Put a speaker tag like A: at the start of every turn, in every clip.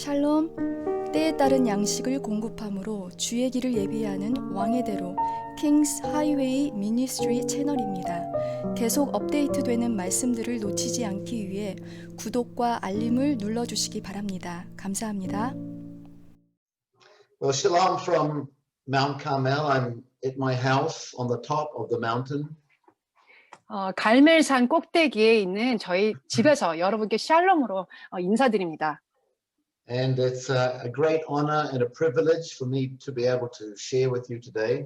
A: 샬롬, 때에 따른 양식을 공급함으로 주의 길을 예비하는 왕의 대로 킹스 하이웨이 미니스트리 채널입니다. 계속 업데이트되는 말씀들을 놓치지 않기 위해 구독과 알림을 눌러주시기 바랍니다. 감사합니다.
B: Well, shalom from Mount Carmel. I'm at my house on the top of the mountain.
C: 갈멜산 꼭대기에 있는 저희 집에서 여러분께 샬롬으로 인사드립니다.
B: And it's a great honor and a privilege for me to be able to share with you today.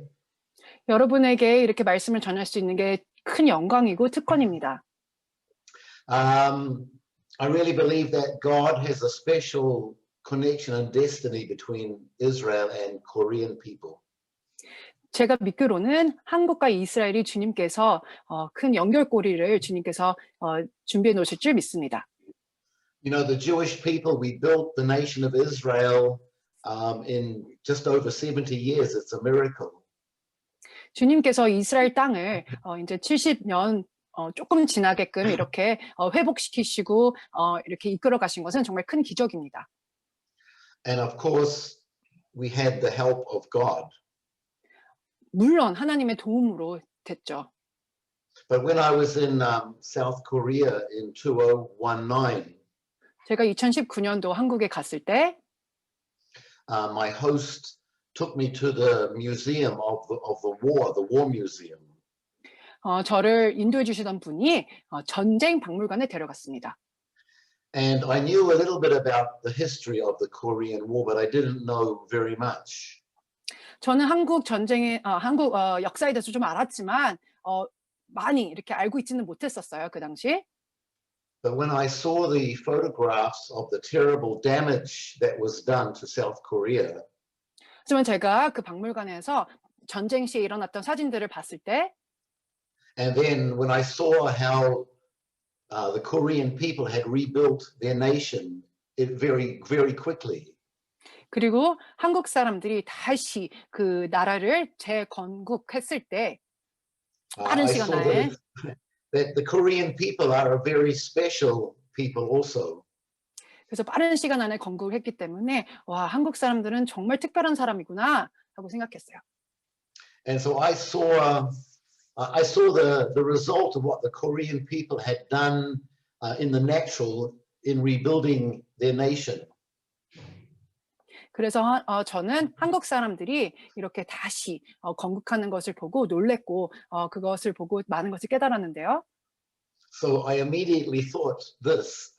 C: 여러분에게 이렇게 말씀을 전할 수 있는 게 큰 영광이고 특권입니다.
B: I really believe that God has a special connection and destiny between Israel and Korean people.
C: 제가 믿기로는 한국과 이스라엘이 주님께서 큰 연결고리를 주님께서 준비해 놓으실 줄 믿습니다.
B: You know, the Jewish people, we built the nation of Israel in just over 70 years. It's a miracle.
C: 주님께서 이스라엘 땅을 이제 70년 조금 지나게끔 이렇게 회복시키시고 이렇게 이끌어 가신 것은 정말 큰 기적입니다.
B: And of course, we had the help of God.
C: 물론 하나님의 도움으로 됐죠.
B: But when I was in South Korea in 2019,
C: 제가 2019년도 한국에 갔을 때
B: my host took me to the museum of the war museum.
C: 저를 인도해 주시던 분이 전쟁 박물관에 데려갔습니다.
B: And I knew a little bit about the history of the Korean War, but I didn't know very much.
C: 저는 한국 전쟁의 한국 역사에 대해서 좀 알았지만 많이 이렇게 알고 있지는 못했었어요, 그 당시.
B: But when I saw the photographs of the terrible damage that was done to South Korea,
C: 하지만 제가 그 박물관에서 전쟁 시에 일어났던 사진들을 봤을 때
B: and then when I saw how the Korean people had rebuilt their nation very, very quickly.
C: 그리고 한국 사람들이 다시 그 나라를 재건국했을 때 빠른
B: I
C: 시간
B: saw
C: 안에
B: that the Korean people are a very special people also.
C: 그래서 빠른 시간 안에 건국을 했기 때문에 와, 한국 사람들은 정말 특별한 사람이구나 하고 생각했어요.
B: And so I saw the result of what the Korean people had done in the natural in rebuilding their nation.
C: 그래서 저는 한국 사람들이 이렇게 다시 건국하는 것을 보고 놀랬고 그것을 보고 많은 것을 깨달았는데요.
B: So I immediately thought this.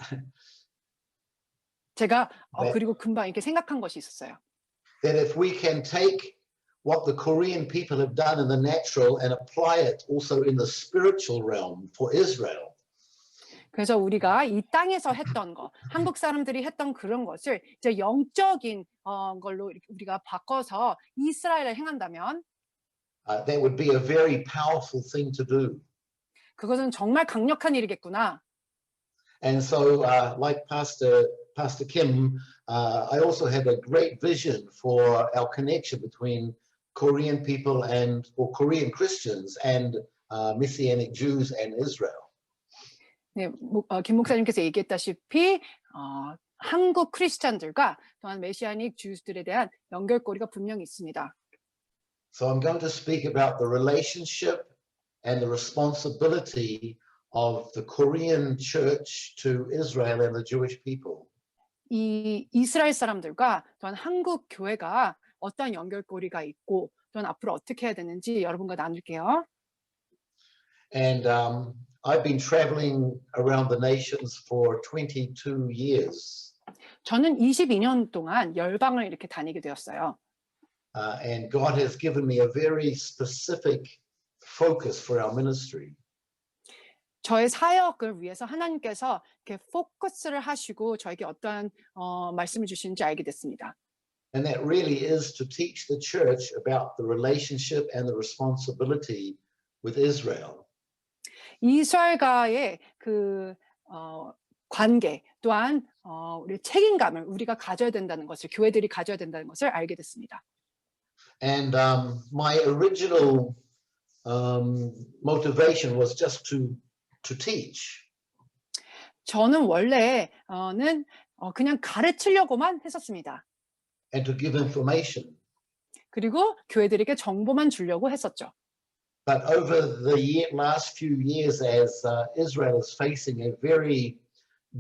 C: 제가 그리고 금방 이렇게 생각한 것이 있었어요.
B: That if we can take what the Korean people have done in the natural and apply it also in the spiritual realm for Israel.
C: 그래서 우리가 이 땅에서 했던 거, 한국 사람들이 했던 그런 것을 이제 영적인 걸로 우리가 바꿔서 이스라엘에 행한다면
B: that would be a very powerful thing to do.
C: 그것은 정말 강력한 일이겠구나.
B: And so, like Pastor Kim, I also have a great vision for our connection between Korean people or Korean Christians and Messianic Jews and Israel.
C: 네, 김 목사님께서 얘기했다시피 한국 크리스찬들과 또한 메시아닉 주들에 대한 연결고리가 분명히 있습니다.
B: So I'm going to speak about the relationship and the responsibility of the Korean church to Israel and the Jewish people.
C: 이 이스라엘 사람들과 또한 한국 교회가 어떤 연결고리가 있고 또한 앞으로 어떻게 해야 되는지 여러분과 나눌게요.
B: And I've been traveling around the nations for 22 years.
C: 저는 22년 동안 열방을 이렇게 다니게 되었어요.
B: And God has given me a very specific focus for our ministry.
C: 저의 사역을 위해서 하나님께서 이렇게 포커스를 하시고 저에게 어떠한 말씀을 주시는지 알게 됐습니다.
B: And that really is to teach the church about the relationship and the responsibility with Israel.
C: 이스라엘과의 그 관계 또한 우리 책임감을 우리가 가져야 된다는 것을 교회들이 가져야 된다는 것을 알게 됐습니다.
B: And my original motivation was just to teach.
C: 저는 원래는 그냥 가르치려고만 했었습니다.
B: and to give information.
C: 그리고 교회들에게 정보만 주려고 했었죠.
B: But over the last few years, as Israel is facing a very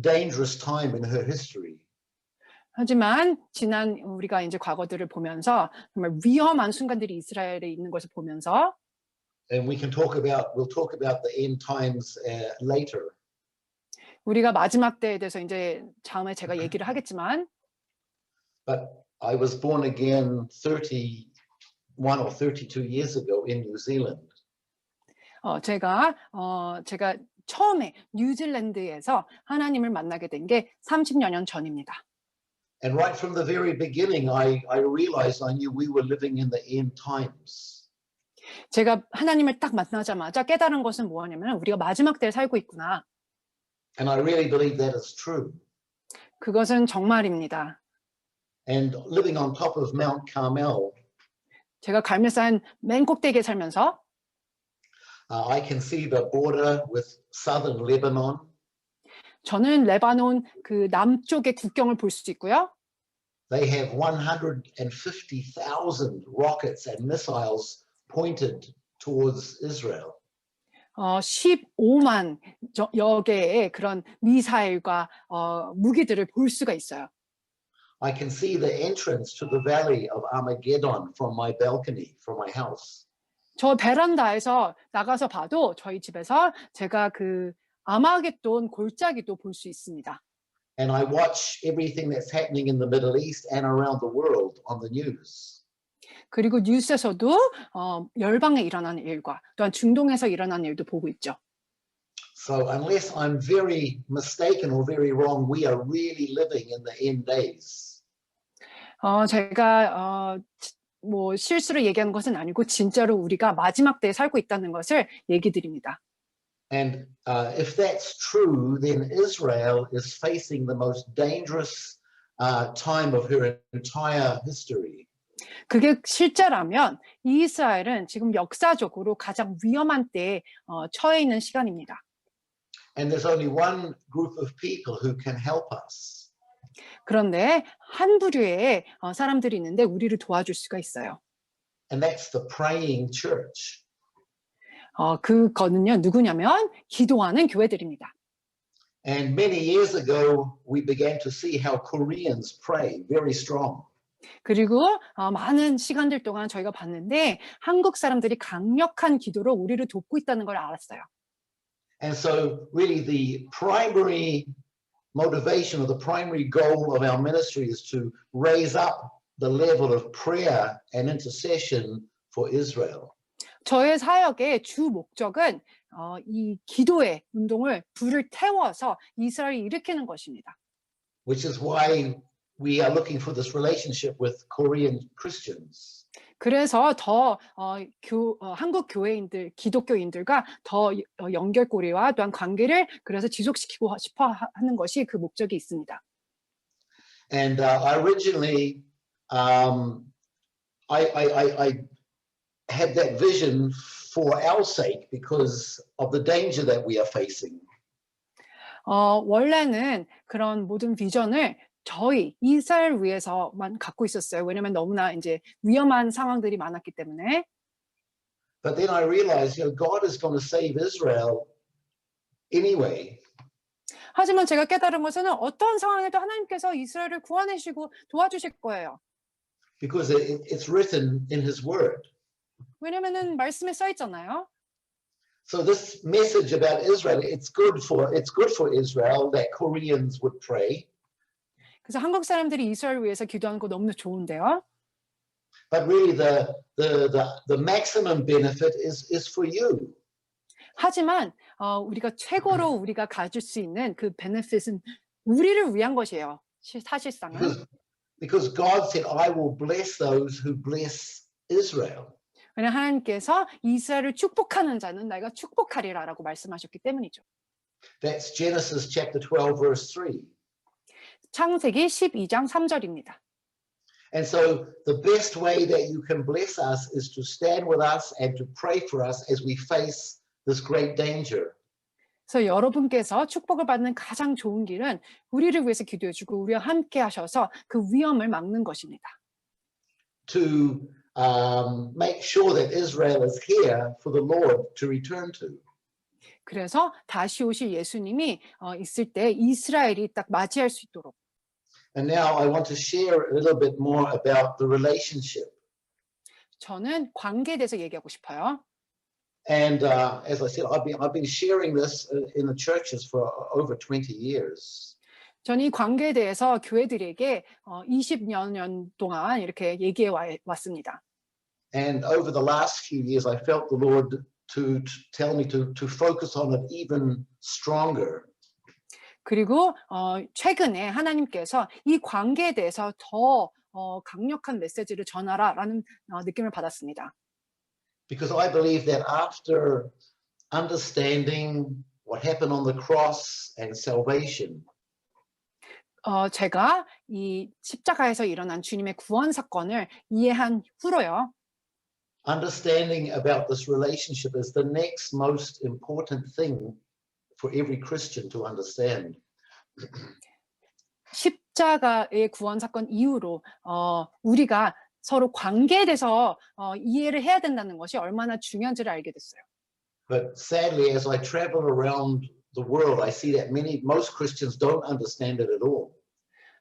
B: dangerous time in her history,
C: 하지만 지난 우리가 이제 과거들을 보면서 정말 위험한 순간들이 이스라엘에 있는 것을 보면서
B: and we'll talk about the end times later.
C: 우리가 마지막 때에 대해서 이제 다음에 제가 얘기를 하겠지만
B: But I was born again 31 or 32 years ago in New Zealand.
C: 제가 처음에 뉴질랜드에서 하나님을 만나게 된 게 30여 년 전입니다.
B: And right from the very beginning, I realized I knew we were living in the end times.
C: 제가 하나님을 딱 만나자마자 깨달은 것은 뭐냐면 우리가 마지막 때에 살고 있구나.
B: And I really believe that is true.
C: 그것은 정말입니다.
B: And living on top of Mount Carmel,
C: 제가 갈멜산 맨 꼭대기에 살면서
B: I can see the border with southern Lebanon.
C: 저는 레바논 그 남쪽의 국경을 볼 수 있고요.
B: They have 150,000 rockets and missiles pointed towards Israel.
C: 15만 여개의 그런 미사일과 무기들을 볼 수가 있어요.
B: I can see the entrance to the valley of Armageddon from my balcony, from my house.
C: 저 베란다에서 나가서 봐도 저희 집에서 제가 그 아마겟돈 골짜기도 볼 수 있습니다.
B: And I watch everything that's happening in the Middle East and around the world on the news.
C: 그리고 뉴스에서도 열방에 일어나는 일과 또한 중동에서 일어나는 일도 보고 있죠.
B: So unless I'm very mistaken or very wrong, we are really living in the end days.
C: 제가 뭐 실수로 얘기하는 것은 아니고 진짜로 우리가 마지막 때에 살고 있다는 것을 얘기 드립니다.
B: And if that's true, then Israel is facing the most dangerous time of her entire history.
C: 그게 실제라면 이스라엘은 지금 역사적으로 가장 위험한 때에 처해 있는 시간입니다.
B: And there's only one group of people who can help us.
C: 그런데 한 부류의 사람들이 있는데 우리를 도와줄 수가 있어요.
B: And that's the praying church.
C: 그거는요 누구냐면 기도하는 교회들입니다.
B: And many years ago, we began to see how Koreans pray very strong.
C: 그리고 많은 시간들 동안 저희가 봤는데 한국 사람들이 강력한 기도로 우리를 돕고 있다는 걸 알았어요.
B: And so really the primary motivation or the primary goal of our ministry is to raise up the level of prayer and intercession for Israel.
C: 저의 사역의 주 목적은 이 기도의 운동을 불을 태워서 이스라엘을 일으키는 것입니다.
B: Which is why we are looking for this relationship with Korean Christians.
C: 그래서 더 한국 교회인들, 기독교인들과 더 연결고리와 또한 관계를 그래서 지속시키고 싶어 하는 것이 그 목적이 있습니다.
B: And originally, I had that vision for our sake because of the danger that we are facing.
C: 원래는 그런 모든 비전을 저희 이스라엘 위해서만 갖고 있었어요. 왜냐하면 너무나 이제 위험한 상황들이 많았기 때문에.
B: But then I realized, God is going to save Israel anyway.
C: 하지만 제가 깨달은 것은 어떠한 상황에도 하나님께서 이스라엘을 구원하시고 도와주실 거예요.
B: Because it's written in His Word.
C: 왜냐하면은 말씀에 써 있잖아요.
B: So this message about Israel, it's good for Israel that Koreans would pray.
C: 그래서 한국 사람들이 이스라엘 위해서 기도하는 거 너무나 좋은데요.
B: But really the maximum benefit is for you.
C: 하지만 우리가 최고로 우리가 가질 수 있는 그 베네핏은 우리를 위한 것이에요. 사실상은.
B: Because God said, I will bless those who bless Israel.
C: 왜냐하면 하나님께서 이스라엘을 축복하는 자는 내가 축복하리라라고 말씀하셨기 때문이죠.
B: That's Genesis chapter 12 verse 3.
C: 창세기 12장 3절입니다.
B: And so the best way that you can bless us is to stand with us and to pray for us as we face this great danger.
C: 그래서 여러분께서 축복을 받는 가장 좋은 길은 우리를 위해서 기도해주고 우리와 함께 하셔서 그 위험을 막는 것입니다.
B: to make sure that Israel is here for the Lord to return to.
C: 그래서 다시 오실 예수님이 있을 때 이스라엘이 딱 맞이할 수 있도록.
B: And now I want to share a little bit more about the relationship.
C: 저는 관계에 대해서 얘기하고 싶어요.
B: And as I said, I've been sharing this in the churches for over 20 years.
C: 저는 이 관계에 대해서 교회들에게 20년 동안 이렇게 얘기해 왔습니다.
B: And over the last few years, I felt the Lord to tell me to focus on it even stronger.
C: 그리고 최근에 하나님께서 이 관계에 대해서 더 강력한 메시지를 전하라라는 느낌을 받았습니다.
B: Because I believe that after understanding what happened on the cross and salvation,
C: 제가 이 십자가에서 일어난 주님의 구원 사건을 이해한 후로요.
B: understanding about this relationship is the next most important thing for every Christian to understand.
C: 십자가의 구원 사건 이후로 우리가 서로 관계에 대해서 이해를 해야 된다는 것이 얼마나 중요한지를 알게 됐어요.
B: But sadly, as I travel around the world, I see that most Christians don't understand it at all.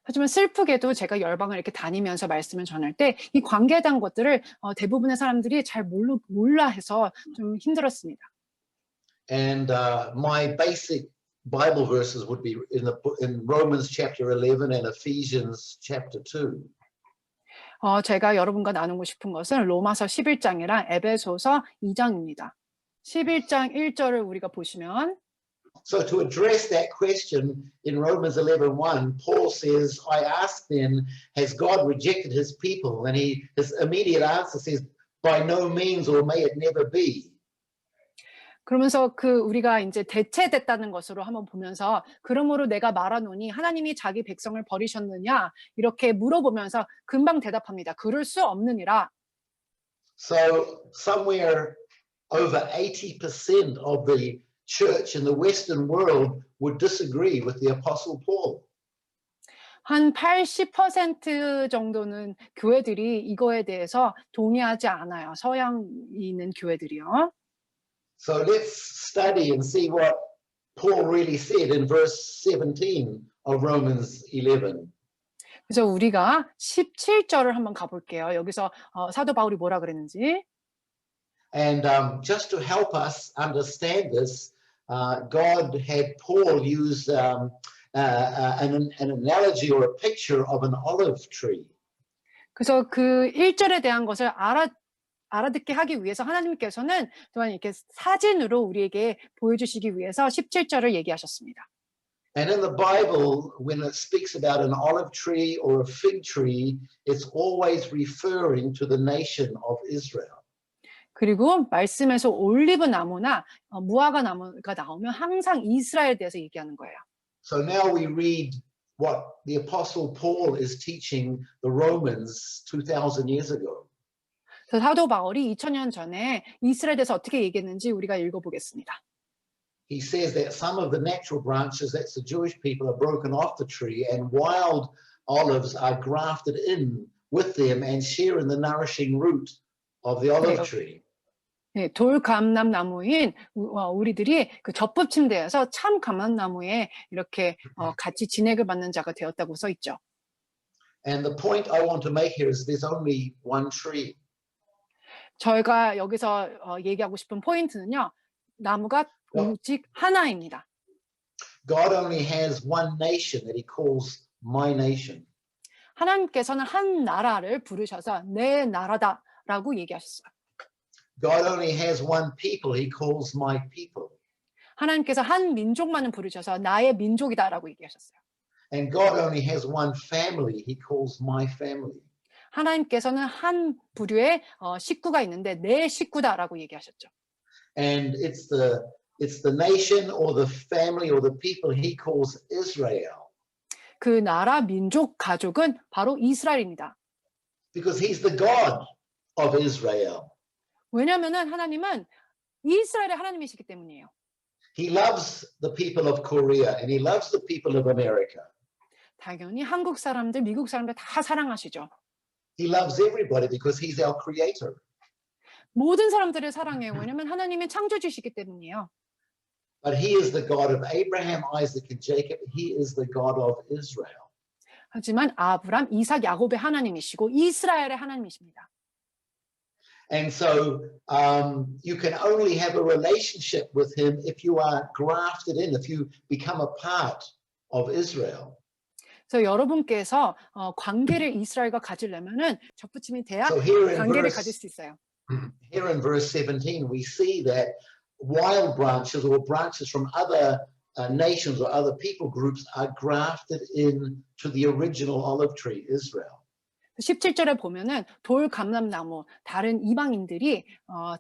C: 하지만 슬프게도 제가 열방을 이렇게 다니면서 말씀을 전할 때 이 관계에 대한 것들을 대부분의 사람들이 잘 몰라 해서 좀 힘들었습니다.
B: And my basic Bible verses would be in Romans chapter 11 and Ephesians chapter 2.
C: 제가 여러분과 나누고 싶은 것은 로마서 11장이랑 에베소서 2장입니다. 11장 1절을 우리가 보시면
B: So to address that question in Romans 11:1, Paul says, I ask then, has God rejected his people? And his immediate answer says, by no means, or may it never be.
C: 그러면서 우리가 이제 대체됐다는 것으로 한번 보면서 그러므로 내가 말하노니 하나님이 자기 백성을 버리셨느냐 이렇게 물어보면서 금방 대답합니다. 그럴 수 없느니라.
B: So somewhere over 80% of the church in the Western world would disagree with the Apostle Paul.
C: 한 80% 정도는 교회들이 이거에 대해서 동의하지 않아요. 서양에 있는 교회들이요.
B: So let's study and see what Paul really said in verse 17 of Romans 11.
C: 그래서 우리가 17절을 한번 가볼게요. 여기서 사도 바울이 뭐라 그랬는지.
B: And just to help us understand this, God had Paul use an analogy or a picture of an olive tree.
C: 그래서 그 1절에 대한 것을 알아듣게 하기 위해서 하나님께서는 또한 이렇게 사진으로 우리에게 보여주시기 위해서 17절을 얘기하셨습니다.
B: And in the Bible, when it speaks about an olive tree or a fig tree, it's always referring to the nation of Israel.
C: 그리고 말씀에서 올리브 나무나 무화과 나무가 나오면 항상 이스라엘에 대해서 얘기하는 거예요.
B: So now we read what the Apostle Paul is teaching the Romans 2,000 years ago.
C: 그래서 사도 바울이 2000년 전에 이스라엘에 대해서 어떻게 얘기했는지 우리가 읽어보겠습니다.
B: He says that some of the natural branches, that's the Jewish people, are broken off the tree, and wild olives are grafted in with them and share in the nourishing root of the olive tree.
C: 네, 돌감람나무인 우리들이 그 접붙임대에서 참 감람나무에 이렇게 같이 진액을 받는 자가 되었다고 써 있죠.
B: And the point I want to make here is there's only one tree.
C: 저희가 여기서 얘기하고 싶은 포인트는요. 나무가 오직 하나입니다.
B: God only has one nation that he calls my nation.
C: 하나님께서는 한 나라를 부르셔서 내 나라다라고 얘기하셨어요.
B: God only has one people he calls my people.
C: 하나님께서 한 민족만을 부르셔서 나의 민족이다라고 얘기하셨어요.
B: And God only has one family he calls my family.
C: 하나님께서는 한 부류의 식구가 있는데 내 식구다라고 얘기하셨죠.
B: And it's the nation or the family or the people he calls Israel.
C: 그 나라, 민족, 가족은 바로 이스라엘입니다.
B: Because he's the God of Israel.
C: 왜냐하면은 하나님은 이스라엘의 하나님이시기 때문이에요.
B: He loves the people of Korea and he loves the people of America.
C: 당연히 한국 사람들, 미국 사람들 다 사랑하시죠.
B: He loves everybody because he's our creator.
C: 모든 사람들을 사랑해요. 왜냐하면 하나님의 창조주시기 때문이에요.
B: But he is the God of Abraham, Isaac, and Jacob. He is the God of Israel.
C: 하지만 아브람, 이삭, 야곱의 하나님이시고 이스라엘의 하나님이십니다.
B: And so you can only have a relationship with him if you are grafted in, if you become a part of Israel.
C: 그래서 여러분께서 관계를 이스라엘과 가지려면은 접붙임이 돼야
B: So here in
C: 관계를
B: verse
C: 가질 수 있어요.
B: Here in verse 17, we see that wild branches or branches from other nations or other people groups are grafted into the original olive tree, Israel.
C: 17절에 보면은 돌 감람나무, 다른 이방인들이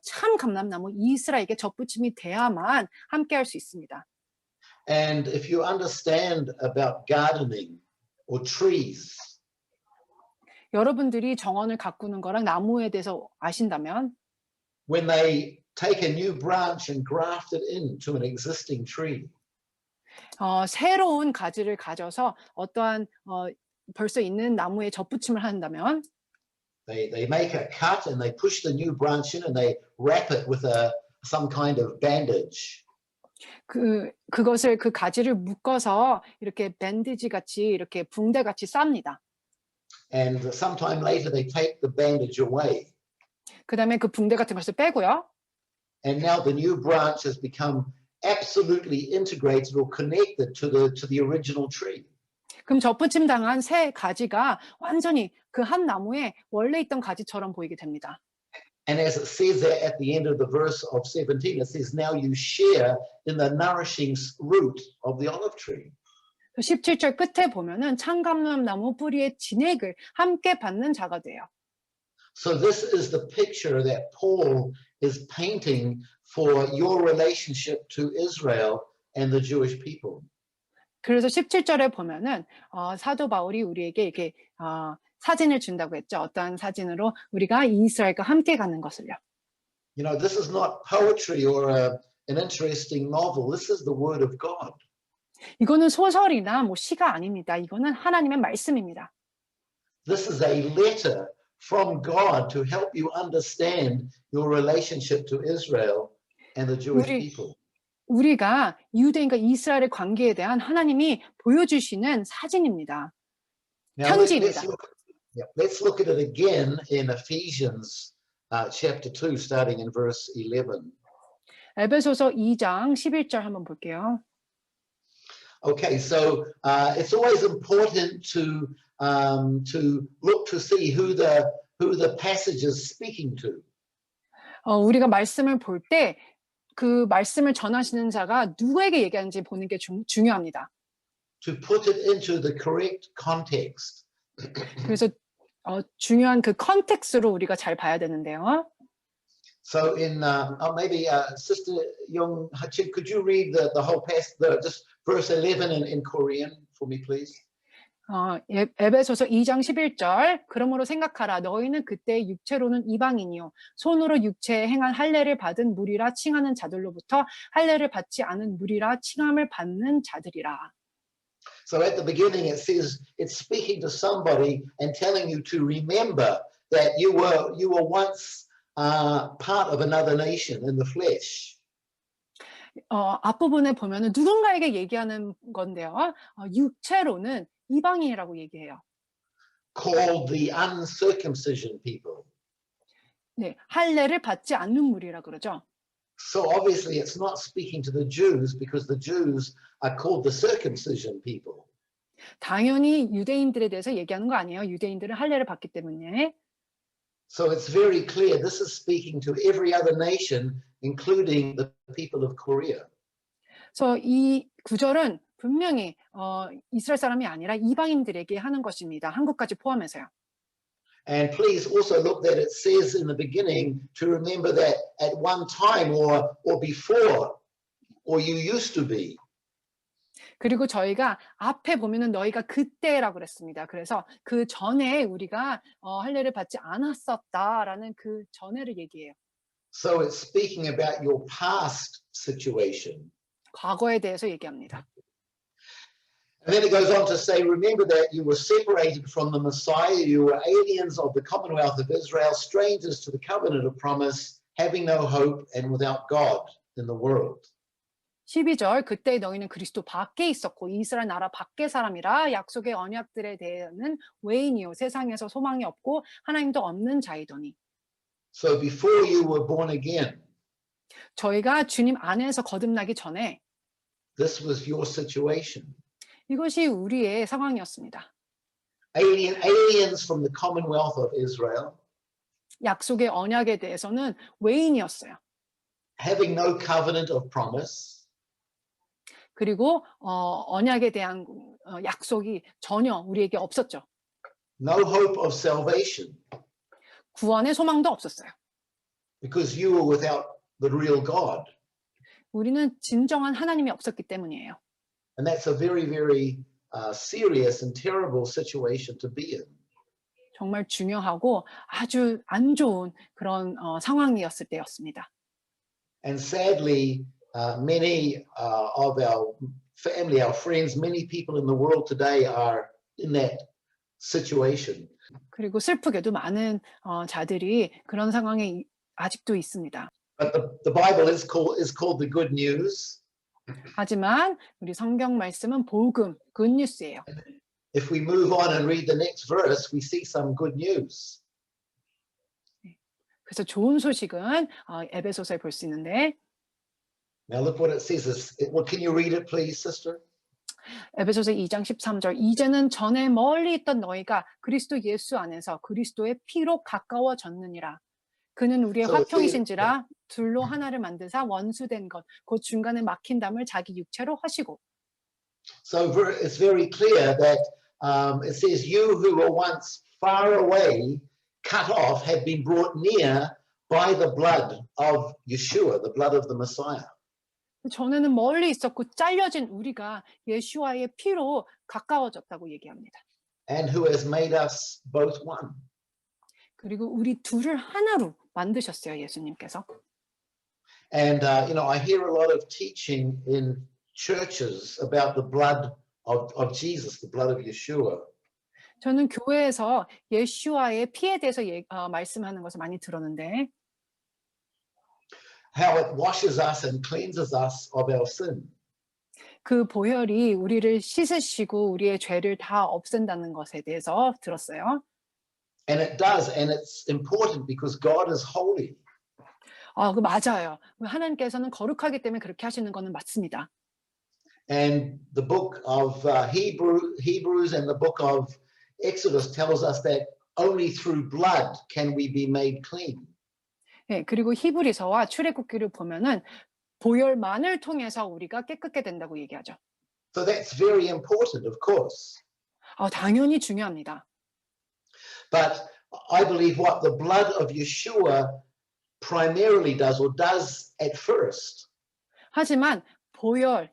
C: 참 감람나무 이스라엘에게 접붙임이 돼야만 함께할 수 있습니다.
B: And if you understand about gardening or trees,
C: 여러분들이 정원을 가꾸는 거랑 나무에 대해서 아신다면
B: when they take a new branch and graft it into an existing tree,
C: 새로운 가지를 가져서 어떠한 벌써 있는 나무에 접붙임을 한다면
B: they make a cut and they push the new branch in and they wrap it with some kind of bandage.
C: 그것을 그 가지를 묶어서 이렇게 밴드지 같이 이렇게 붕대 같이 쌉니다.
B: And sometime later they take the bandage away.
C: 그다음에 그 붕대 같은 것을 빼고요.
B: And now the new branch has become absolutely integrated or connected to the original tree.
C: 그럼 접붙임 당한 새 가지가 완전히 그 한 나무에 원래 있던 가지처럼 보이게 됩니다.
B: And as it says there at the end of the verse of 17, it says, now you share in the nourishing root of the olive tree.
C: 17절 끝에 보면은 참감람나무 뿌리의 진액을 함께 받는 자가 돼요.
B: So this is the picture that Paul is painting for your relationship to Israel and the Jewish people.
C: 그래서 17절에 보면은 사도 바울이 우리에게 이렇게 사진을 준다고 했죠. 어떠한 사진으로 우리가 이스라엘과 함께 가는 것을요.
B: You know, this is not poetry or an interesting novel. This is the word of God.
C: 이거는 소설이나 뭐 시가 아닙니다. 이거는 하나님의 말씀입니다.
B: This is a letter from God to help you understand your relationship to Israel and the Jewish people.
C: 우리가 유대인과 이스라엘의 관계에 대한 하나님이 보여주시는 사진입니다.
B: Now
C: 편지입니다.
B: let's look at it again in Ephesians chapter 2, starting in verse 11.
C: 에베소서 2장 11절 한번 볼게요.
B: Okay, so it's always important to look to see who the passage is speaking to.
C: 우리가 말씀을 볼 때 그 말씀을 전하시는 자가 누구에게 얘기하는지 보는 게 중요합니다.
B: To put it into the correct context.
C: 그래서 중요한 그 컨텍스트로 우리가 잘 봐야 되는데요.
B: So in maybe Sister Young Hachin, could you read the whole passage, just verse 11 in Korean for me, please?
C: 에베소서 2장 11절 그러므로 생각하라 너희는 그때 육체로는 이방인이요 손으로 육체에 행한 할례를 받은 무리라 칭하는 자들로부터 할례를 받지 않은 무리라 칭함을 받는 자들이라.
B: So at the beginning it says it's speaking to somebody and telling you to remember that you were once part of another nation in the flesh.
C: 앞부분에 보면은 누군가에게 얘기하는 건데요. 육체로는 이방인이라고 얘기해요.
B: Called the uncircumcision people.
C: 네, 할례를 받지 않는 무리라 그러죠.
B: So obviously it's not speaking to the Jews because the Jews are called the circumcision people.
C: 당연히 유대인들에 대해서 얘기하는 거 아니에요. 유대인들은 할례를 받기 때문에.
B: So it's very clear this is speaking to every other nation, including the people of Korea.
C: 그래서 이 구절은 분명히 이스라엘 사람이 아니라 이방인들에게 하는 것입니다. 한국까지 포함해서요.
B: And please also look that it says in the beginning to remember that at one time or before or you used to be.
C: 그리고 저희가 앞에 보면은 너희가 그때라고 그랬습니다. 그래서 그 전에 우리가 할례를 받지 않았었다라는 그 전에를 얘기해요.
B: So it's speaking about your past situation.
C: 과거에 대해서 얘기합니다.
B: And then it goes on to say, remember that you were separated from the Messiah, you were aliens of the commonwealth of Israel, strangers to the covenant of promise, having no hope and without God in the world.
C: 12절 그때 너희는 그리스도 밖에 있었고 이스라엘 나라 밖의 사람이라 약속의 언약들에 대해서는 외인이요 세상에서 소망이 없고 하나님도 없는 자이더니
B: So before you were born again,
C: 저희가 주님 안에서 거듭나기 전에
B: this was your situation.
C: 이것이 우리의 상황이었습니다.
B: Aliens from the commonwealth of Israel,
C: 약속의 언약에 대해서는 외인이었어요.
B: having no covenant of promise,
C: 그리고 언약에 대한 약속이 전혀 우리에게 없었죠.
B: no hope of salvation,
C: 구원의 소망도 없었어요.
B: because you were without the real God.
C: 우리는 진정한 하나님이 없었기 때문이에요.
B: And that's a very, very serious and terrible situation to be in.
C: 정말 중요하고 아주 안 좋은 그런 상황이었을 때였습니다.
B: And sadly, many of our family, our friends, many people in the world today are in that situation.
C: 그리고 슬프게도 많은 자들이 그런 상황에 아직도 있습니다.
B: But the Bible is called the good news.
C: 하지만 우리 성경 말씀은 복음, 굿뉴스예요.
B: If we move on and read the next verse, we see some good news.
C: 그래서 좋은 소식은 에베소서에 볼 수 있는데
B: Now look what it says. Well, can you read it, please, sister?
C: 에베소서 2장 13절 이제는 전에 멀리 있던 너희가 그리스도 예수 안에서 그리스도의 피로 가까워졌느니라. 그는 우리의 화평이신지라 둘로 하나를 만드사 원수된 것 곧 중간에 막힌 담을 자기 육체로 하시고.
B: So it's very clear that it says, you who were once far away, cut off, have been brought near by the blood of Yeshua, the blood of the Messiah.
C: 전에는 멀리 있었고 잘려진 우리가 예수와의 피로 가까워졌다고 얘기합니다.
B: And who has made us both one.
C: 그리고 우리 둘을 하나로 만드셨어요, 예수님께서.
B: And I hear a lot of teaching in churches about the blood of Jesus, the blood of Yeshua.
C: 저는 교회에서 예수와의 피에 대해서 말씀하는 것을 많이 들었는데
B: How it washes us and cleanses us of our sin.
C: 그 보혈이 우리를 씻으시고 우리의 죄를 다 없앤다는 것에 대해서 들었어요.
B: And it does, and it's important because God is holy.
C: 그 맞아요. 하나님께서는 거룩하기 때문에 그렇게 하시는 것은 맞습니다.
B: And the book of Hebrews and the book of Exodus tells us that only through blood can we be made clean.
C: 네, 그리고 히브리서와 출애굽기를 보면은 보혈만을 통해서 우리가 깨끗게 된다고 얘기하죠.
B: So that's very important, of course.
C: 당연히 중요합니다.
B: But I believe what the blood of Yeshua primarily does, or does at first,
C: 하지만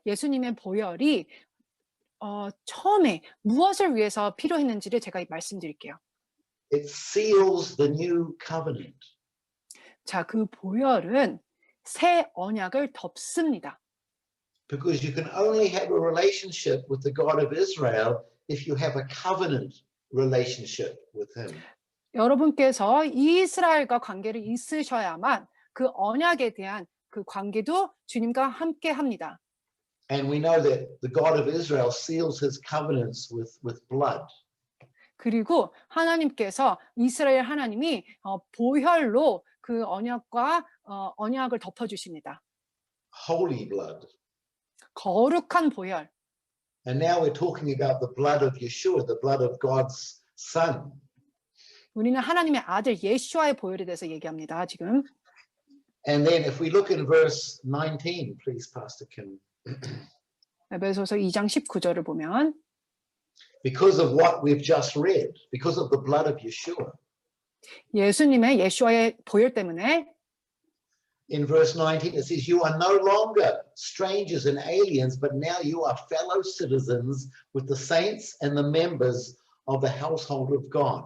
C: 예수님의 보혈이 처음에 무엇을 위해서 필요했는지를 제가 말씀드릴게요.
B: it seals the new covenant.
C: 자, 그 보혈은 새 언약을 덮습니다.
B: Because you can only have a relationship with the God of Israel if you have a covenant relationship with him.
C: 여러분께서 이스라엘과 관계를 있으셔야만 그 언약에 대한 그 관계도 주님과 함께 합니다.
B: And we know that the God of Israel seals his covenants with blood.
C: 그리고 하나님께서 이스라엘 하나님이 보혈로 그 언약을 덮어 주십니다.
B: Holy blood.
C: 거룩한 보혈.
B: And now we're talking about the blood of Yeshua, the blood of God's Son.
C: 우리는 하나님의 아들 예수와의 보혈에 대해서 얘기합니다. 지금.
B: And then if we look in verse 19, please, Pastor Kim.
C: 에베소서 2장 19절을 보면
B: Because of what we've just read, because of the blood of Yeshua.
C: 예수와의 보혈 때문에
B: In verse 19, it says, you are no longer strangers and aliens, but now you are fellow citizens with the saints and the members of the household of God.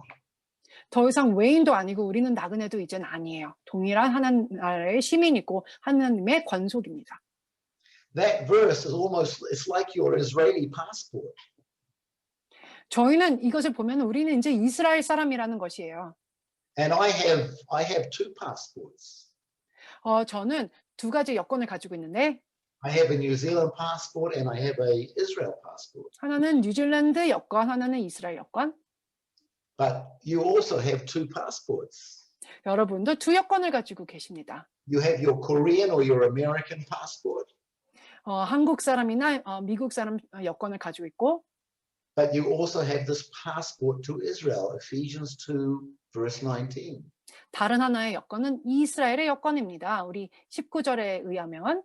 C: 더 이상 외인도 아니고 우리는 나그네도 이젠 아니에요. 동일한 하나님 나라의 시민이고 하나님의 권속입니다.
B: That verse is almost, it's like your Israeli passport.
C: 저희는 이것을 보면 우리는 이제 이스라엘 사람이라는 것이에요.
B: And I have two passports.
C: 저는 두 가지 여권을 가지고 있는데
B: I have a New Zealand passport and I have a Israel passport.
C: 하나는 뉴질랜드 여권, 하나는 이스라엘 여권.
B: But you also have two passports.
C: 여러분도 두 여권을 가지고 계십니다.
B: You have your Korean or your American passport,
C: 한국 사람이나 미국 사람 여권을 가지고 있고
B: but you also have this passport to Israel, Ephesians 2, verse 19.
C: 다른 하나의 여권은 이스라엘의 여권입니다. 우리 19절에 의하면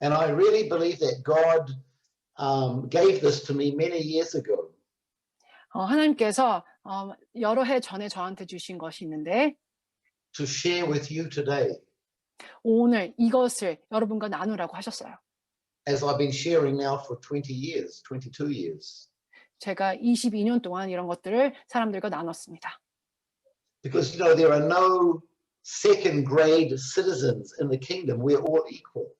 B: And I really believe that God gave this to me many years ago.
C: 하나님께서 여러 해 전에 저한테 주신 것이 있는데
B: To share with you today,
C: 오늘 이것을 여러분과 나누라고 하셨어요.
B: as I've been sharing now for 20 years, 22 years.
C: 제가 22년 동안 이런 것들을 사람들과 나눴습니다.
B: Because, you know, there are no second grade citizens in the kingdom. We're all equal.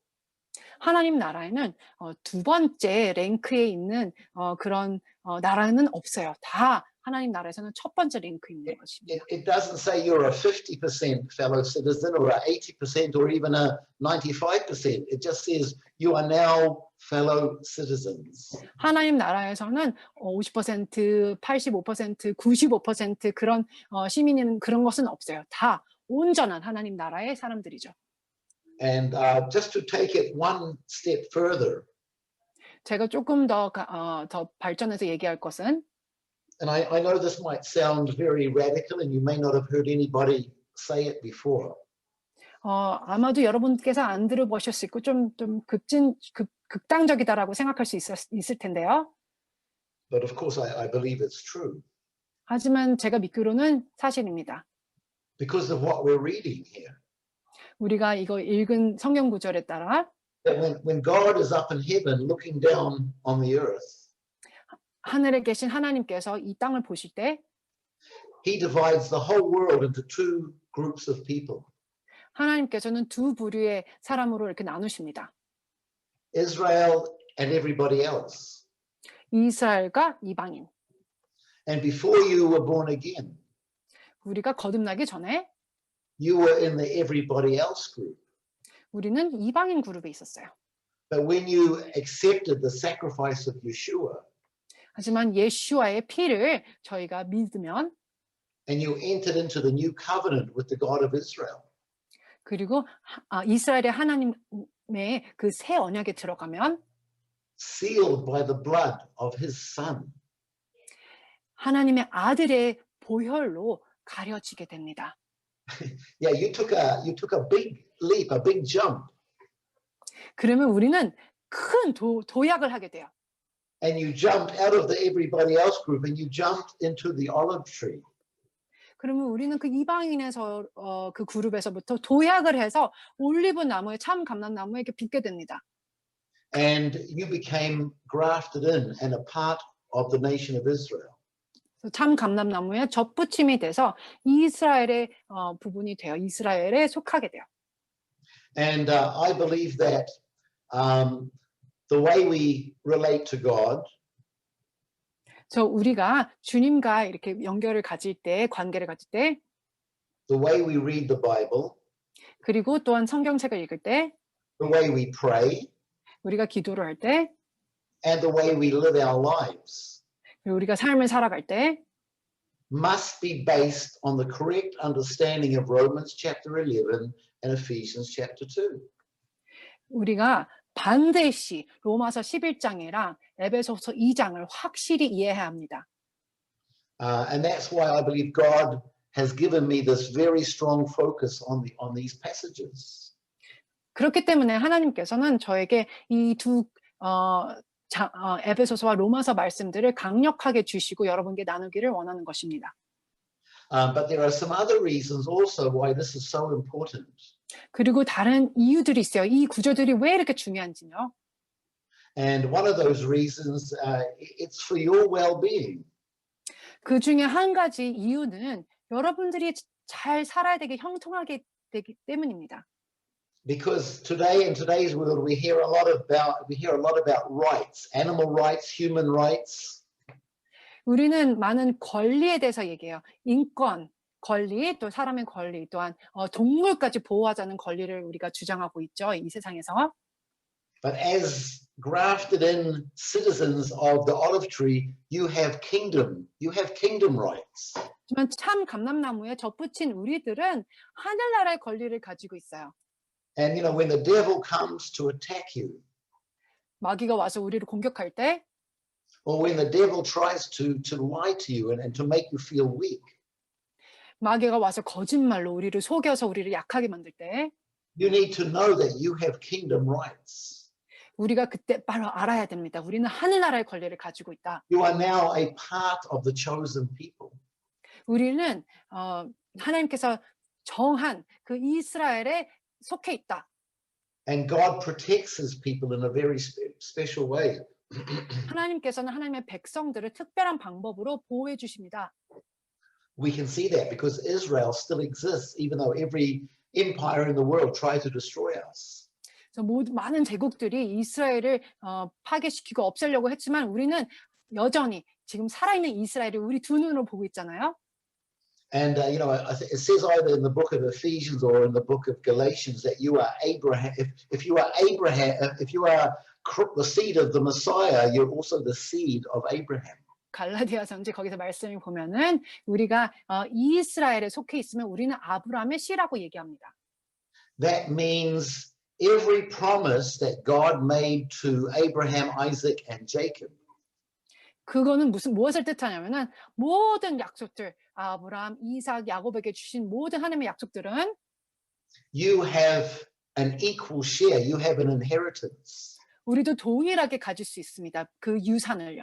C: 하나님 나라에는 두 번째 랭크에 있는 그런 나라는 없어요. 다 하나님 나라에서는 첫 번째 랭크에 있는 것입니다.
B: It doesn't say you're a 50% fellow citizen or a 80% or even a 95%. It just says you are now fellow citizens.
C: 하나님 나라에서는 50%, 85%, 95% 그런 시민인 그런 것은 없어요. 다 온전한 하나님 나라의 사람들이죠.
B: And just to take it one step further,
C: 제가 조금 더 발전해서 얘기할 것은
B: and I know this might sound very radical and you may not have heard anybody say it before.
C: 아마도 여러분께서 안 들어보셨을 거 좀 극단적이다라고 생각할 수 있을 텐데요.
B: But of course, I believe it's true
C: 하지만 제가 믿기로는 사실입니다.
B: because of what we're reading here.
C: 우리가 이거 읽은 성경 구절에 따라
B: That when God is up in heaven looking down on the earth,
C: 하늘에 계신 하나님께서 이 땅을 보실 때
B: he divides the whole world into two groups of people.
C: 하나님께서는 두 부류의 사람으로 이렇게 나누십니다.
B: Israel and everybody else.
C: 이스라엘과 이방인.
B: And before you were born again,
C: 우리가 거듭나기 전에
B: you were in the everybody else group.
C: 우리는 이방인 그룹에 있었어요.
B: But when you accepted the sacrifice of Yeshua
C: 하지만 예수와의 피를 저희가 믿으면
B: and you entered into the new covenant with the God of Israel,
C: 그리고 이스라엘의 하나님의 그 새 언약에 들어가면
B: sealed by the blood of his son,
C: 하나님의 아들의 보혈로 가려지게 됩니다.
B: yeah, you took a big leap, a big jump,
C: 그러면 우리는 큰 도약을 하게 돼요.
B: and you jumped out of the everybody else group and you jumped into the olive tree.
C: 그러면 우리는 그 이방인에서 그 그룹에서부터 도약을 해서 올리브 나무에 참 감람나무에게 붙게 됩니다.
B: And you became grafted in and a part of the nation of Israel.
C: 참 감람나무에 접붙임이 돼서 이스라엘의 부분이 되어 이스라엘에 속하게 돼요.
B: And I believe that the way we relate to God
C: 우리가 주님과 이렇게 연결을 가질 때, 관계를 가질 때,
B: the way we read the Bible,
C: 그리고 또한 성경책을 읽을 때,
B: the way we pray,
C: 우리가 기도를 할 때,
B: and the way we live our lives
C: 그리고 우리가 삶을 살아갈 때
B: must be based on the correct understanding of Romans chapter 11 and Ephesians chapter 2.
C: 우리가 반드시 로마서 11장이랑 에베소서 2장을 확실히 이해해야 합니다.
B: And that's why I believe God has given me this very strong focus on these passages.
C: 그렇기 때문에 하나님께서는 저에게 이 두 에베소서와 로마서 말씀들을 강력하게 주시고 여러분께 나누기를 원하는 것입니다.
B: But there are some other reasons also why this is so important.
C: 그리고 다른 이유들이 있어요. 이 구절들이 왜 이렇게 중요한지요.
B: And one of those reasons, it's for your well-being.
C: 그 중에 한 가지 이유는 여러분들이 잘 살아야 되게 형통하게 되기 때문입니다.
B: Because today in today's world we hear a lot about rights, animal rights, human rights.
C: 우리는 많은 권리에 대해서 얘기해요. 인권, 권리, 또 사람의 권리, 또한 동물까지 보호하자는 권리를 우리가 주장하고 있죠. 이 세상에서.
B: But as grafted in citizens of the olive tree, you have kingdom rights.
C: 하지만 참 감람나무에 접붙인 우리들은 하늘나라의 권리를 가지고 있어요.
B: And you know, when the devil comes to attack you,
C: 마귀가 와서 우리를 공격할 때,
B: or when the devil tries to lie to you and to make you feel weak,
C: 마귀가 와서 거짓말로 우리를 속여서 우리를 약하게 만들 때,
B: you need to know that you have kingdom rights.
C: 우리가 그때 바로 알아야 됩니다. 우리는 하늘나라의 권리를 가지고 있다.
B: You are now a part of the chosen people.
C: 우리는 하나님께서 정한 그 이스라엘에 속해 있다.
B: And God protects his people in a very special way.
C: 하나님께서는 하나님의 백성들을 특별한 방법으로 보호해 주십니다.
B: We can see that because Israel still exists, even though every empire in the world tried to destroy us.
C: 그래서 많은 제국들이 이스라엘을 파괴시키고 없애려고 했지만 우리는 여전히 지금 살아있는 이스라엘을 우리 두 눈으로 보고 있잖아요.
B: And you know, it says either in the book of Ephesians or in the book of Galatians that you are Abraham. If you are Abraham, if you are the seed of the Messiah, you're also the seed of Abraham.
C: 갈라디아서인지 거기서 말씀을 보면은 우리가 이스라엘에 속해 있으면 우리는 아브라함의 씨라고 얘기합니다.
B: That means every promise that God made to Abraham, Isaac, and Jacob.
C: 그거는 무엇을 뜻하냐면은 모든 약속들 아브라함, 이삭, 야곱에게 주신 모든 하나님의 약속들은
B: You have an equal share. You have an inheritance.
C: 우리도 동일하게 가질 수 있습니다. 그 유산을요.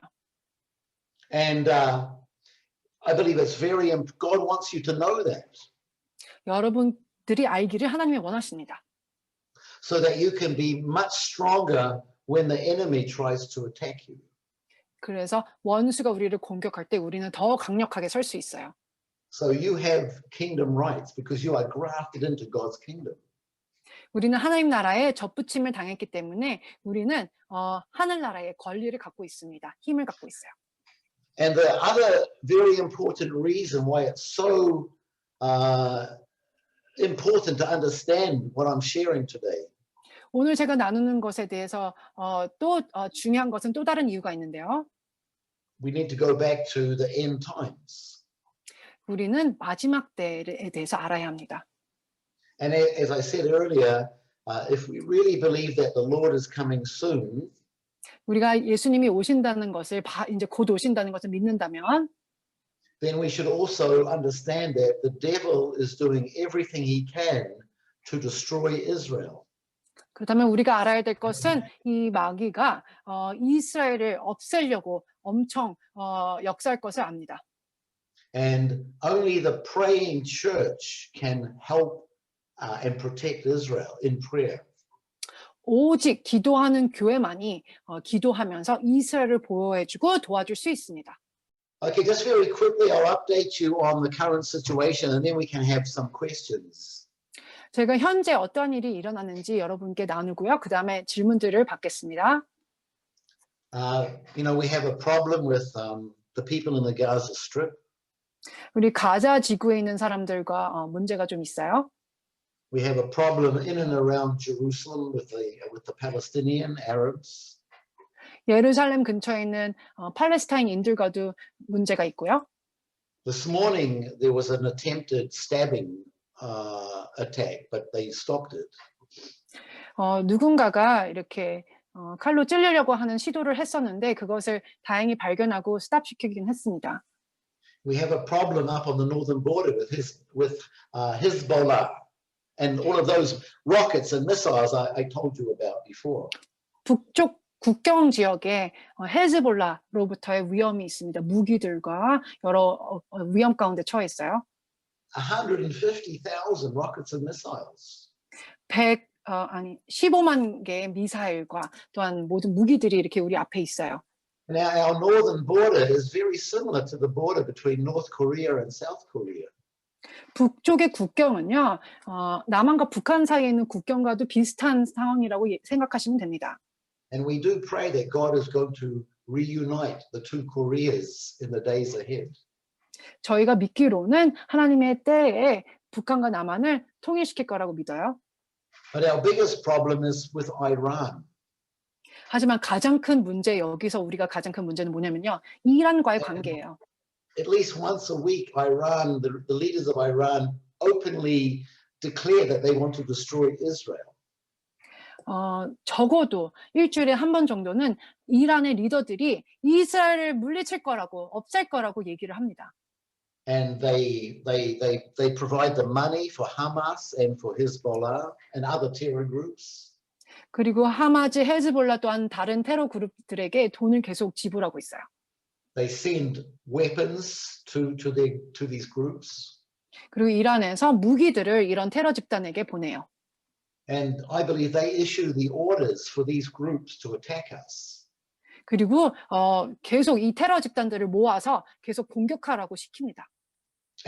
B: And I believe it's very God wants you to know that.
C: 여러분들이 알기를 하나님이 원하십니다.
B: So that you can be much stronger when the enemy tries to attack you.
C: 그래서 원수가 우리를 공격할 때 우리는 더 강력하게 설 수 있어요.
B: So you have kingdom rights because you are grafted into God's kingdom.
C: 우리는 하나님 나라에 접붙임을 당했기 때문에 우리는 하늘나라의 권리를 갖고 있습니다. 힘을 갖고 있어요.
B: And the other very important reason why it's so important to understand what I'm sharing today.
C: 오늘 제가 나누는 것에 대해서 또 중요한 것은 또 다른 이유가 있는데요.
B: We need to go back to the end times.
C: 우리는 마지막 때에 대해서 알아야 합니다.
B: And as I said earlier, if we really believe that the Lord is coming soon,
C: 우리가 예수님이 오신다는 것을 이제 곧 오신다는 것을 믿는다면
B: then we should also understand that the devil is doing everything he can to destroy Israel.
C: 그렇다면 우리가 알아야 될 것은 이 마귀가 이스라엘을 없애려고 엄청 역사할 것을 압니다.
B: And only the praying church can help and protect Israel in prayer.
C: 오직 기도하는 교회만이 기도하면서 이스라엘을 보호해주고 도와줄 수 있습니다.
B: Okay, just very quickly, I'll update you on the current situation, and then we can have some questions.
C: 제가 현재 어떠한 일이 일어났는지 여러분께 나누고요. 그 다음에 질문들을 받겠습니다.
B: You know, we have a problem with the people in the Gaza Strip.
C: 우리 가자 지구에 있는 사람들과 문제가 좀 있어요.
B: We have a problem in and around Jerusalem with the Palestinian Arabs.
C: 예루살렘 근처에 있는 팔레스타인인들과도 문제가 있고요.
B: This morning there was an attempted stabbing attack, but they stopped it.
C: 누군가가 이렇게 칼로 찔리려고 하는 시도를 했었는데 그것을 다행히 발견하고 스탑시키긴 했습니다.
B: We have a problem up on the northern border with Hezbollah and all of those rockets and missiles I told you about before.
C: 북쪽 국경 지역에 헤즈볼라로부터의 위험이 있습니다. 무기들과 여러 위험 가운데 처해 있어요.
B: 150,000 rockets and missiles.
C: 15만 개의 미사일과 또한 모든 무기들이 이렇게 우리 앞에 있어요.
B: Now our northern border is very similar to the border between North Korea and South Korea.
C: 북쪽의 국경은요, 남한과 북한 사이에 있는 국경과도 비슷한 상황이라고 생각하시면 됩니다.
B: And we do pray that God is going to reunite the two Koreas in the days ahead.
C: 저희가 믿기로는 하나님의 때에 북한과 남한을 통일시킬 거라고 믿어요.
B: But our biggest problem is with Iran.
C: 하지만 가장 큰 문제, 여기서 우리가 가장 큰 문제는 뭐냐면요, 이란과의 관계예요.
B: At least once a week, Iran, the leaders of Iran openly declare that they want to destroy Israel.
C: 적어도 일주일에 한 번 정도는 이란의 리더들이 이스라엘을 물리칠 거라고, 없앨 거라고 얘기를 합니다.
B: And they provide the money for Hamas and for Hezbollah and other terror groups.
C: 그리고 하마즈, 헤즈볼라 또한 다른 테러 그룹들에게 돈을 계속 지불하고 있어요.
B: They send weapons to these groups.
C: 그리고 이란에서 무기들을 이런 테러 집단에게 보내요.
B: And I believe they issue the orders for these groups to attack us.
C: 그리고 계속 이 테러 집단들을 모아서 계속 공격하라고 시킵니다.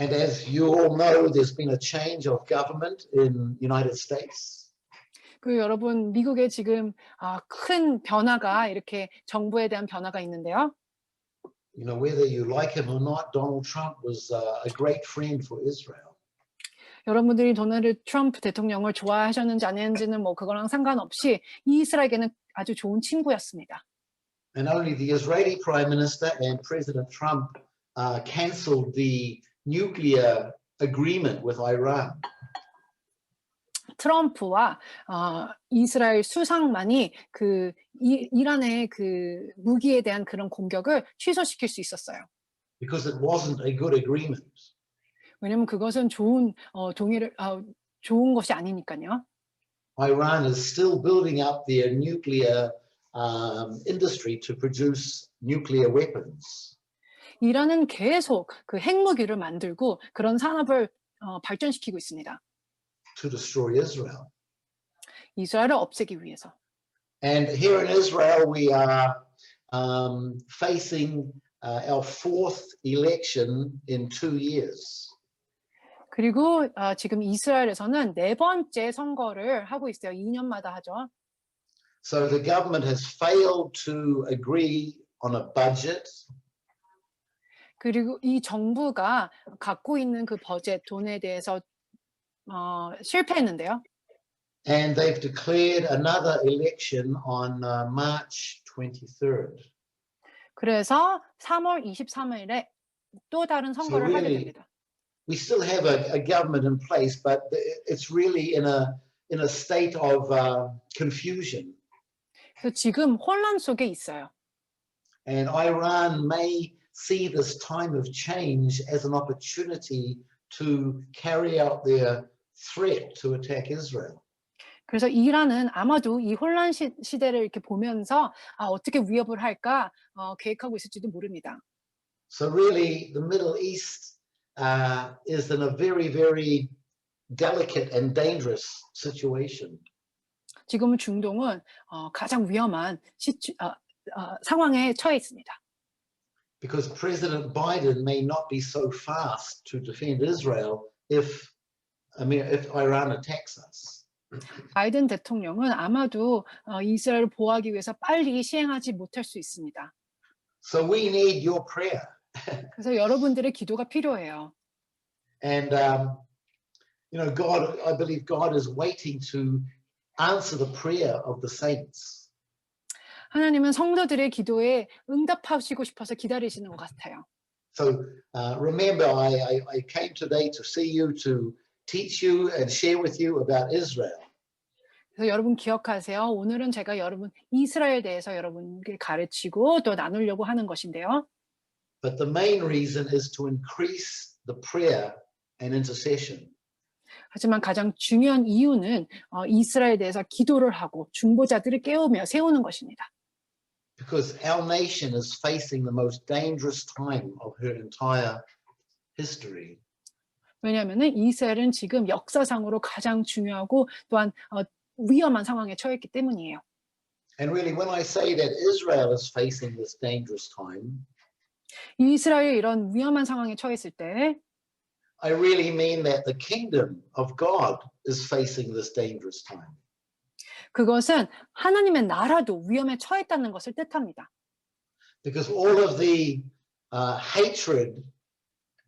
B: And as you all know, there's been a change of government in the United States.
C: 그 여러분, 미국에 지금 큰 변화가, 이렇게 정부에 대한 변화가 있는데요.
B: You know, whether you like him or not, Donald Trump was a great friend for Israel.
C: 여러분들이 도널드 트럼프 대통령을 좋아하셨는지 아닌지는 뭐 그거랑 상관없이 이스라엘에게는 아주 좋은 친구였습니다.
B: And only the Israeli Prime Minister and President Trump cancelled the nuclear agreement with Iran.
C: 트럼프와 이스라엘 수상만이 그 이란의 그 무기에 대한 그런 공격을 취소시킬 수 있었어요.
B: Because it wasn't a good agreement.
C: 왜냐하면 그것은 좋은 좋은 것이 아니니까요.
B: Iran is still building up their nuclear industry to produce nuclear weapons.
C: 이란은 계속 그 핵무기를 만들고 그런 산업을 발전시키고 있습니다.
B: To destroy Israel.
C: 이스라엘을 없애기 위해서.
B: And here in Israel, we are facing our fourth election in 2 years.
C: 그리고 지금 이스라엘에서는 4번째 선거를 하고 있어요. 2년마다 하죠.
B: So the government has failed to agree on a budget.
C: 그리고 이 정부가 갖고 있는 그 버젯, 돈에 대해서 실패했는데요.
B: And they've declared another election on March 23rd.
C: 그래서 3월 23일에 또 다른 선거를
B: So
C: 하게
B: really,
C: 됩니다.
B: we still have a government in place, but it's really in a state of confusion.
C: 그래서 지금 혼란 속에 있어요.
B: And Iran may see this time of change as an opportunity to carry out their threat to attack Israel.
C: 그래서 이란은 아마도 이 혼란 시대를 이렇게 보면서 어떻게 위협을 할까 계획하고 있을지도 모릅니다.
B: So really, the Middle East is in a very, very delicate and dangerous situation.
C: 지금 중동은 가장 위험한 상황에 처해 있습니다.
B: Because President Biden may not be so fast to defend Israel if Iran attacks us.
C: 바이든 대통령은 아마도 이스라엘을 보호하기 위해서 빨리 시행하지 못할 수 있습니다.
B: So we need your prayer.
C: 그래서 여러분들의 기도가 필요해요.
B: And God, I believe God is waiting to answer the prayer of the saints.
C: 하나님은 성도들의 기도에 응답하시고 싶어서 기다리시는 것 같아요.
B: So remember, I came today to see you, to teach you and share with you about Israel.
C: 그래서 여러분 기억하세요. 오늘은 제가 여러분 이스라엘 대해서 여러분께 가르치고 또 나누려고 하는 것인데요.
B: But the main reason is to increase the prayer and intercession.
C: 하지만 가장 중요한 이유는 이스라엘에 대해서 기도를 하고 중보자들을 깨우며 세우는 것입니다.
B: Because our nation is facing the most dangerous time of her entire history.
C: 왜냐하면 이스라엘은 지금 역사상으로 가장 중요하고 또한 위험한 상황에 처했기 때문이에요.
B: And really, when I say that Israel is facing this dangerous time,
C: 이스라엘이 이런 위험한 상황에 처했을 때
B: I really mean that the kingdom of God is facing this dangerous time.
C: 그것은 하나님의 나라도 위험에 처했다는 것을 뜻합니다.
B: Because all of the hatred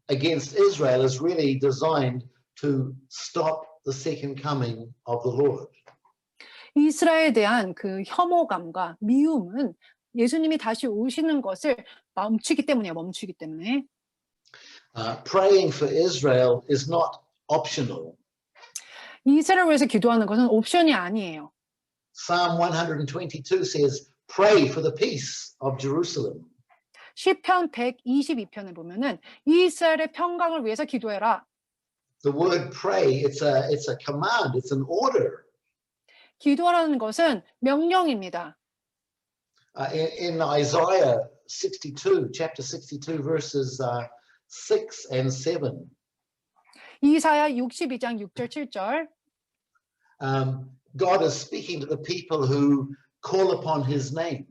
B: against Israel is really designed to stop the second coming of the Lord.
C: 이스라엘에 대한 그 혐오감과 미움은 예수님이 다시 오시는 것을 멈추기 때문이에요. 멈추기 때문에.
B: Praying for Israel is not optional.
C: 이스라엘을 위해서 기도하는 것은 옵션이 아니에요.
B: Psalm 122 says, pray for the peace of Jerusalem.
C: 시편 122편을 보면은 이스라엘의 평강을 위해서 기도해라.
B: The word pray, it's a command, it's an order.
C: 기도하라는 것은 명령입니다.
B: In Isaiah 62, chapter 62, verses 6 and 7,
C: 이사야 62장 6절 7절
B: God is speaking to the people who call upon his name.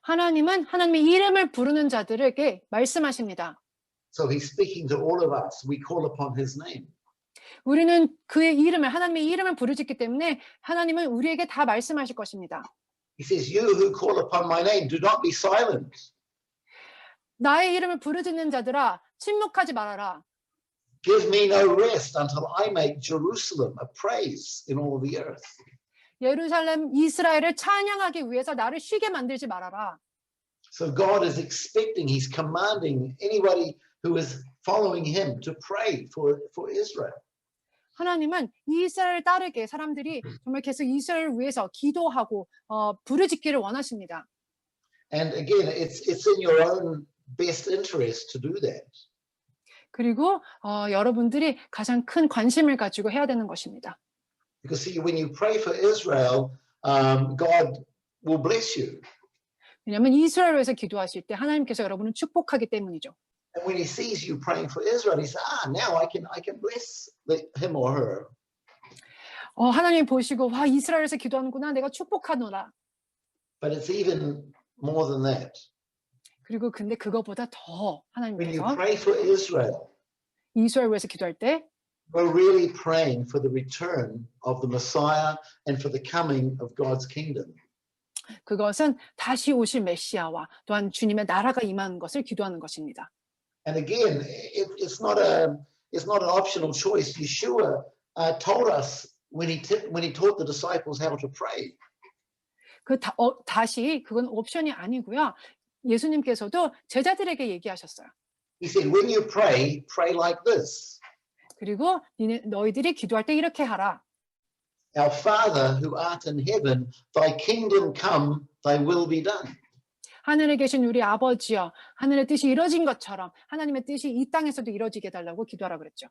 C: 하나님은 하나님의 이름을 부르는 자들에게 말씀하십니다.
B: So he's speaking to all of us. We call upon his name.
C: 우리는 그의 이름을 하나님의 이름을 부르짖기 때문에 하나님은 우리에게 다 말씀하실 것입니다.
B: He says, you who call upon my name, do not be silent.
C: 나의 이름을 부르짖는 자들아 침묵하지 말아라.
B: Give me no rest until I make Jerusalem a praise in all the earth.
C: 예루살렘 이스라엘을 찬양하기 위해서 나를 쉬게 만들지 말아라.
B: So God is expecting, he's commanding anybody who is following him to pray for Israel.
C: 하나님은 이스라엘을 따르게 사람들이 정말 계속 이스라엘을 위해서 기도하고 부르짖기를 원하십니다.
B: And again, it's in your own best interest to do that.
C: 그리고 여러분들이 가장 큰 관심을 가지고 해야 되는 것입니다.
B: Because see, when you pray for Israel, God will bless you.
C: 왜냐하면 이스라엘을 위해서 기도하실 때 하나님께서 여러분을 축복하기 때문이죠.
B: And when he sees you praying for Israel, he says, now I can bless him or her.
C: 하나님 보시고 와 이스라엘에서 기도하는구나 내가 축복하노라.
B: But it's even more than that.
C: 그리고 근데 그거보다 더
B: When you
C: 하나님께서
B: pray for Israel,
C: 이스라엘 위해서 기도할 때
B: we're really praying for the return of the Messiah and for the coming of God's kingdom.
C: 그것은 다시 오실 메시아와 또한 주님의 나라가 임하는 것을 기도하는 것입니다.
B: And again, it's not an optional choice. Yeshua told us when he taught the disciples how to pray.
C: 다시 그건 옵션이 아니고요. 예수님께서도 제자들에게 얘기하셨어요.
B: He said, when you pray, pray like this.
C: 그리고 너희들이 기도할 때 이렇게 하라.
B: Our Father who art in heaven, thy kingdom come, thy will be done.
C: 하늘에 계신 우리 아버지여, 하늘의 뜻이 이루어진 것처럼 하나님의 뜻이 이 땅에서도 이루어지게 해달라고 기도하라 그랬죠.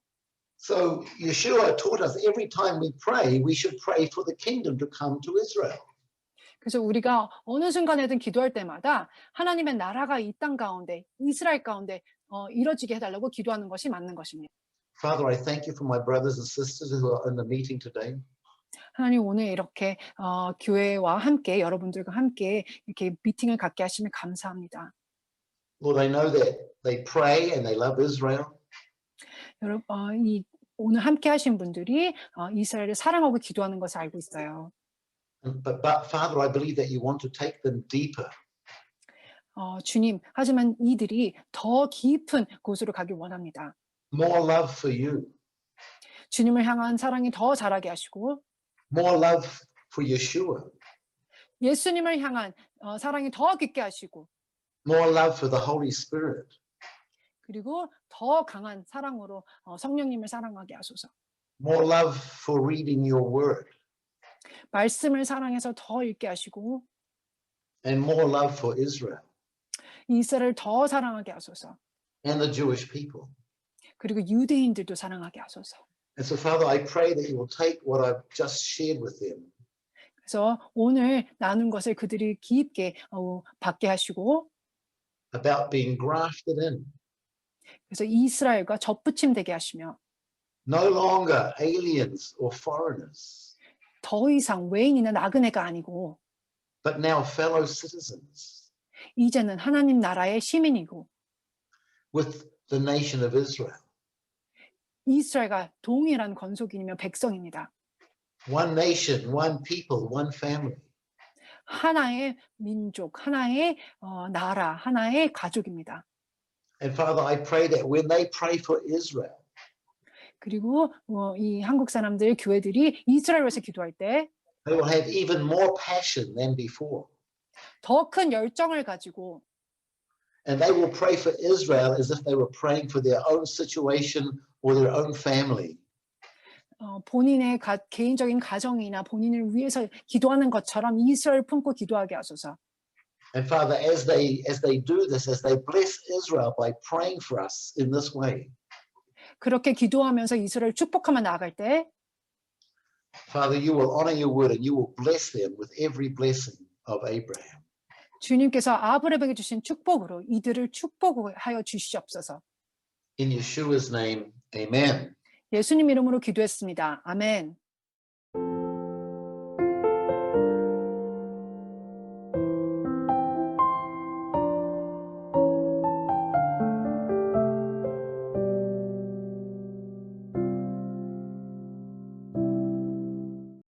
B: So Yeshua taught us every time we pray, we should pray for the kingdom to come to Israel.
C: 그래서 우리가 어느 순간에든 기도할 때마다 하나님의 나라가 이 땅 가운데, 이스라엘 가운데 이루어지게 해달라고 기도하는 것이 맞는 것입니다.
B: Father, I thank you for my brothers and sisters who are in the meeting today.
C: 하나님 오늘 이렇게 교회와 함께 여러분들과 함께 이렇게 미팅을 갖게 하시면 감사합니다.
B: Lord, I know that they pray and they love Israel.
C: 여러분 오늘 함께 하신 분들이 이스라엘을 사랑하고 기도하는 것을 알고 있어요.
B: But Father, I believe that you want to take them deeper.
C: 주님, 하지만 이들이 더 깊은 곳으로 가길 원합니다.
B: More love for you.
C: 주님을 향한 사랑이 더 자라게 하시고
B: More love for Yeshua.
C: 예수님을 향한 사랑이 더 깊게 하시고
B: More love for the Holy Spirit.
C: 그리고 더 강한 사랑으로 성령님을 사랑하게 하소서.
B: More love for reading your word.
C: 말씀을 사랑해서 더 읽게 하시고
B: And more love for Israel.
C: 이스라엘을 더 사랑하게 하소서.
B: And the Jewish people.
C: 그리고 유대인들도 사랑하게 하소서.
B: And so, Father, I pray that you will take what I've just shared with them.
C: 그래서 오늘 나눈 것을 그들이 깊게 받게 하시고
B: About being grafted in.
C: 그래서 이스라엘과 접붙임되게 하시며
B: No longer aliens or foreigners,
C: 더 이상 외인이나 나그네가 아니고
B: but now fellow citizens
C: 이제는 하나님 나라의 시민이고
B: with the nation of Israel.
C: 이스라엘과 동일한 건속인이며 백성입니다.
B: One nation, one people, one family.
C: 하나의 민족, 하나의 나라, 하나의 가족입니다.
B: And Father, I pray that when they pray for Israel,
C: 그리고 이 한국 사람들, 교회들이 이스라엘을 위해서 기도할 때
B: they will have even more passion than before.
C: 더 큰 열정을 가지고
B: And they will pray for Israel as if they were praying for their own situation or their own family.
C: 본인의 개인적인 가정이나 본인을 위해서 기도하는 것처럼 이스라엘 품고 기도하게 하소서.
B: And Father, as they do this, as they bless Israel by praying for us in this way,
C: 그렇게 기도하면서 이스라엘 축복하며 나아갈 때
B: Father, you will honor your word and you will bless them with every blessing of Abraham.
C: 주님께서 아브라함에게 주신 축복으로 이들을 축복하여 주시옵소서.
B: In Yeshua's name, amen.
C: 예수님 이름으로 기도했습니다. 아멘.